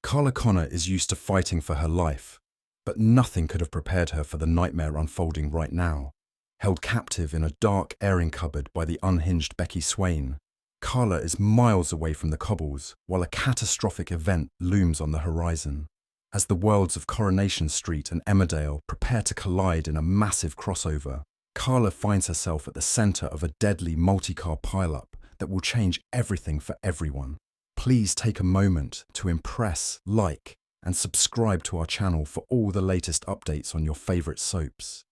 Carla Connor is used to fighting for her life, but nothing could have prepared her for the nightmare unfolding right now. Held captive in a dark airing cupboard by the unhinged Becky Swain, Carla is miles away from the cobbles while a catastrophic event looms on the horizon. As the worlds of Coronation Street and Emmerdale prepare to collide in a massive crossover, Carla finds herself at the centre of a deadly multi-car pile-up that will change everything for everyone. Please take a moment to impress, like, and subscribe to our channel for all the latest updates on your favourite soaps.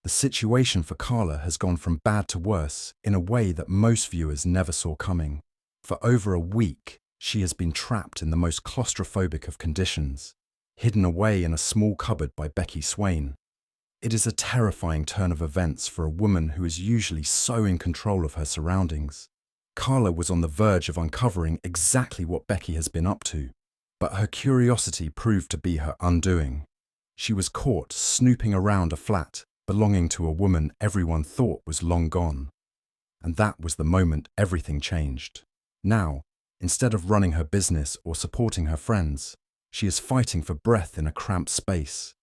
The situation for Carla has gone from bad to worse in a way that most viewers never saw coming. For over a week, she has been trapped in the most claustrophobic of conditions, hidden away in a small cupboard by Becky Swain. It is a terrifying turn of events for a woman who is usually so in control of her surroundings. Carla was on the verge of uncovering exactly what Becky has been up to, but her curiosity proved to be her undoing. She was caught snooping around a flat belonging to a woman everyone thought was long gone. And that was the moment everything changed. Now, instead of running her business or supporting her friends, she is fighting for breath in a cramped space,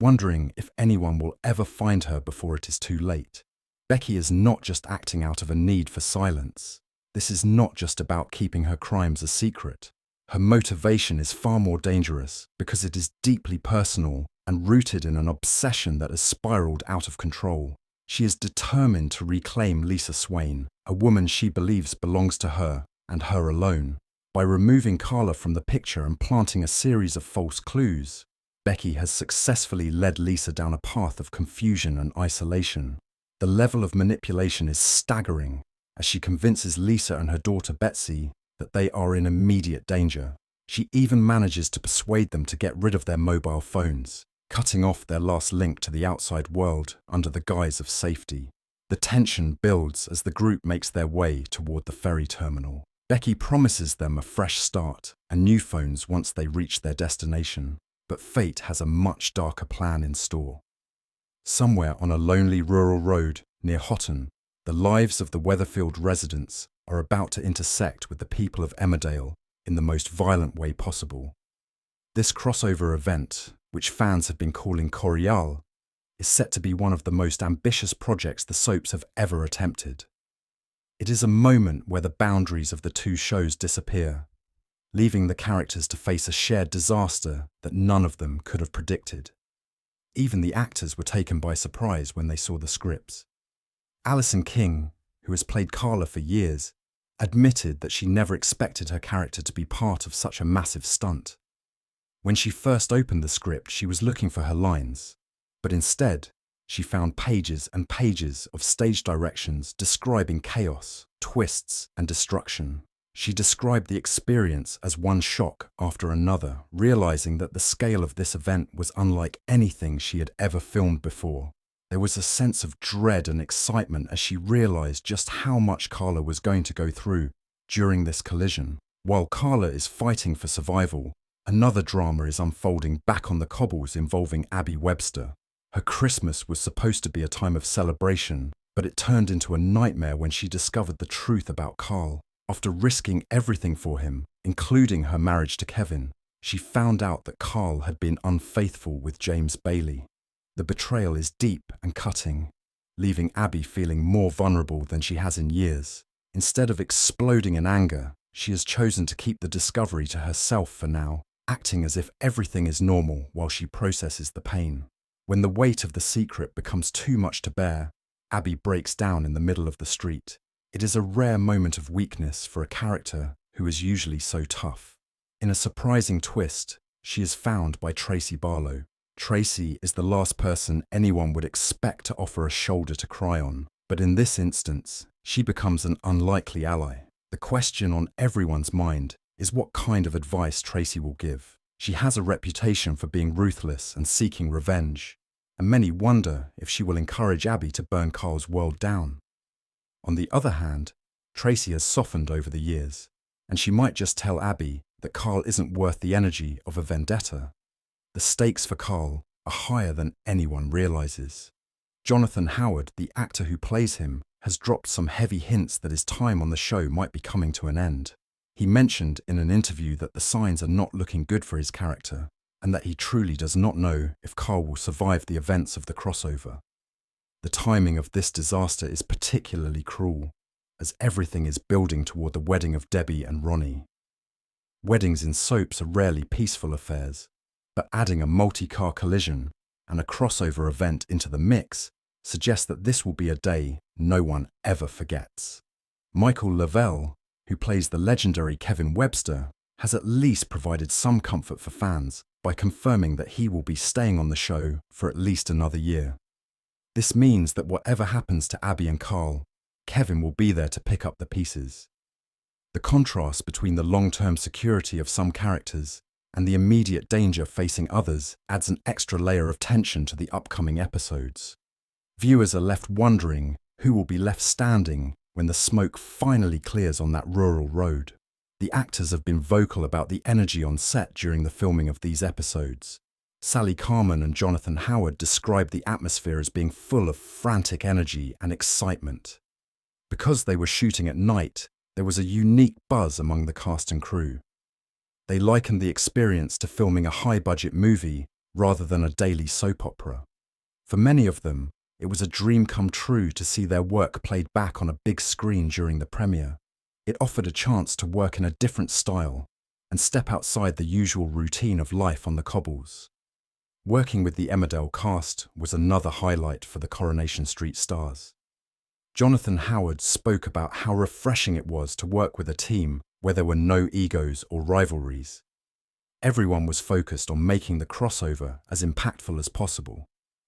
wondering if anyone will ever find her before it is too late. Becky is not just acting out of a need for silence. This is not just about keeping her crimes a secret. Her motivation is far more dangerous because it is deeply personal and rooted in an obsession that has spiraled out of control. She is determined to reclaim Lisa Swain, a woman she believes belongs to her and her alone. By removing Carla from the picture and planting a series of false clues, Becky has successfully led Lisa down a path of confusion and isolation. The level of manipulation is staggering as she convinces Lisa and her daughter Betsy that they are in immediate danger. She even manages to persuade them to get rid of their mobile phones, cutting off their last link to the outside world under the guise of safety. The tension builds as the group makes their way toward the ferry terminal. Becky promises them a fresh start and new phones once they reach their destination, but fate has a much darker plan in store. Somewhere on a lonely rural road near Hotten, the lives of the Weatherfield residents are about to intersect with the people of Emmerdale in the most violent way possible. This crossover event, which fans have been calling Coryale, is set to be one of the most ambitious projects the soaps have ever attempted. It is a moment where the boundaries of the two shows disappear, leaving the characters to face a shared disaster that none of them could have predicted. Even the actors were taken by surprise when they saw the scripts. Alison King, who has played Carla for years, admitted that she never expected her character to be part of such a massive stunt. When she first opened the script, she was looking for her lines, but instead, she found pages and pages of stage directions describing chaos, twists, and destruction. She described the experience as one shock after another, realizing that the scale of this event was unlike anything she had ever filmed before. There was a sense of dread and excitement as she realized just how much Carla was going to go through during this collision. While Carla is fighting for survival, another drama is unfolding back on the cobbles involving Webster. Her Christmas was supposed to be a time of celebration, but it turned into a nightmare when she discovered the truth about Carl. After risking everything for him, including her marriage to Kevin, she found out that Carl had been unfaithful with James Bailey. The betrayal is deep and cutting, leaving Abby feeling more vulnerable than she has in years. Instead of exploding in anger, she has chosen to keep the discovery to herself for now, acting as if everything is normal while she processes the pain. When the weight of the secret becomes too much to bear, Abby breaks down in the middle of the street. It is a rare moment of weakness for a character who is usually so tough. In a surprising twist, she is found by Tracy Barlow. Tracy is the last person anyone would expect to offer a shoulder to cry on, but in this instance, she becomes an unlikely ally. The question on everyone's mind is what kind of advice Tracy will give. She has a reputation for being ruthless and seeking revenge, and many wonder if she will encourage Abby to burn Carl's world down. On the other hand, Tracy has softened over the years, and she might just tell Abby that Carl isn't worth the energy of a vendetta. The stakes for Carl are higher than anyone realizes. Jonathan Howard, the actor who plays him, has dropped some heavy hints that his time on the show might be coming to an end. He mentioned in an interview that the signs are not looking good for his character, and that he truly does not know if Carl will survive the events of the crossover. The timing of this disaster is particularly cruel, as everything is building toward the wedding of Debbie and Ronnie. Weddings in soaps are rarely peaceful affairs, but adding a multi-car collision and a crossover event into the mix suggests that this will be a day no one ever forgets. Michael Lavelle, who plays the legendary Kevin Webster, has at least provided some comfort for fans by confirming that he will be staying on the show for at least another year. This means that whatever happens to Abby and Carl, Kevin will be there to pick up the pieces. The contrast between the long-term security of some characters and the immediate danger facing others adds an extra layer of tension to the upcoming episodes. Viewers are left wondering who will be left standing when the smoke finally clears on that rural road. The actors have been vocal about the energy on set during the filming of these episodes. Sally Carman and Jonathan Howard described the atmosphere as being full of frantic energy and excitement. Because they were shooting at night, there was a unique buzz among the cast and crew. They likened the experience to filming a high-budget movie rather than a daily soap opera. For many of them, it was a dream come true to see their work played back on a big screen during the premiere. It offered a chance to work in a different style and step outside the usual routine of life on the cobbles. Working with the Emmerdale cast was another highlight for the Coronation Street stars. Jonathan Howard spoke about how refreshing it was to work with a team where there were no egos or rivalries. Everyone was focused on making the crossover as impactful as possible.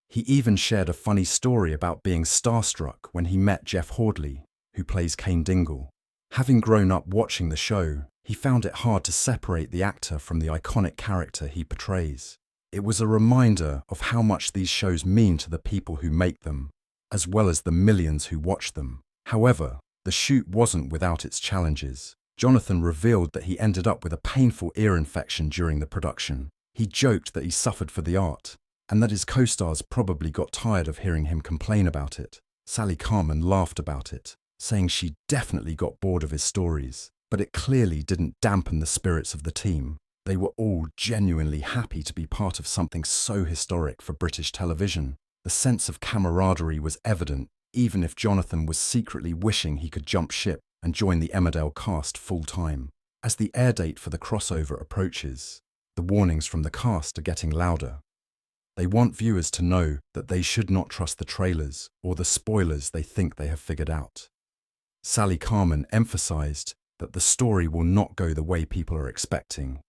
He even shared a funny story about being starstruck when he met Jeff Hordley, who plays Kane Dingle. Having grown up watching the show, he found it hard to separate the actor from the iconic character he portrays. It was a reminder of how much these shows mean to the people who make them, as well as the millions who watch them. However, the shoot wasn't without its challenges. Jonathan revealed that he ended up with a painful ear infection during the production. He joked that he suffered for the art, and that his co-stars probably got tired of hearing him complain about it. Sally Carman laughed about it, saying she definitely got bored of his stories, but it clearly didn't dampen the spirits of the team. They were all genuinely happy to be part of something so historic for British television. The sense of camaraderie was evident, even if Jonathan was secretly wishing he could jump ship and join the Emmerdale cast full-time. As the air date for the crossover approaches, the warnings from the cast are getting louder. They want viewers to know that they should not trust the trailers or the spoilers they think they have figured out. Sally Carman emphasized that the story will not go the way people are expecting.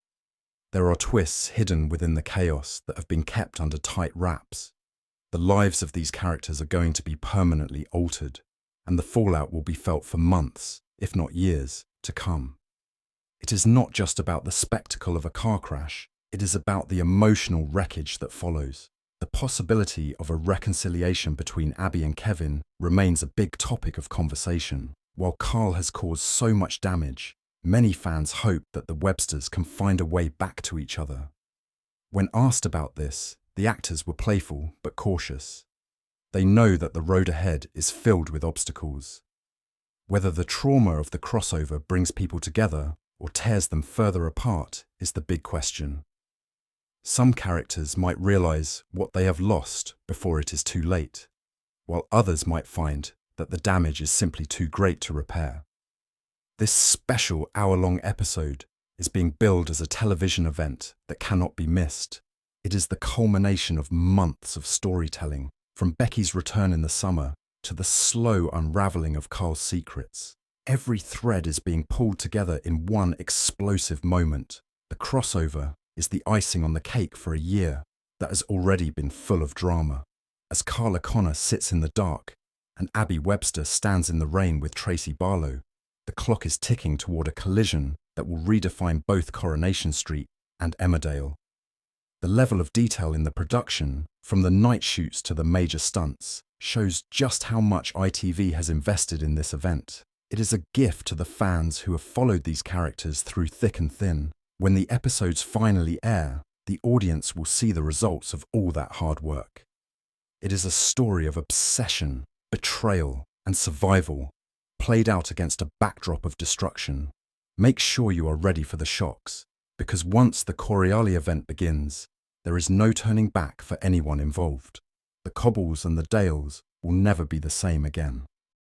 There are twists hidden within the chaos that have been kept under tight wraps. The lives of these characters are going to be permanently altered, and the fallout will be felt for months, if not years, to come. It is not just about the spectacle of a car crash, it is about the emotional wreckage that follows. The possibility of a reconciliation between Abby and Kevin remains a big topic of conversation. While Carl has caused so much damage, many fans hope that the Websters can find a way back to each other. When asked about this, the actors were playful but cautious. They know that the road ahead is filled with obstacles. Whether the trauma of the crossover brings people together or tears them further apart is the big question. Some characters might realize what they have lost before it is too late, while others might find that the damage is simply too great to repair. This special hour-long episode is being billed as a television event that cannot be missed. It is the culmination of months of storytelling, from Becky's return in the summer to the slow unraveling of Carl's secrets. Every thread is being pulled together in one explosive moment. The crossover is the icing on the cake for a year that has already been full of drama. As Carla Connor sits in the dark and Abby Webster stands in the rain with Tracy Barlow, the clock is ticking toward a collision that will redefine both Coronation Street and Emmerdale. The level of detail in the production, from the night shoots to the major stunts, shows just how much ITV has invested in this event. It is a gift to the fans who have followed these characters through thick and thin. When the episodes finally air, the audience will see the results of all that hard work. It is a story of obsession, betrayal, and survival, played out against a backdrop of destruction. Make sure you are ready for the shocks, because once the Corali event begins, there is no turning back for anyone involved. The cobbles and the dales will never be the same again.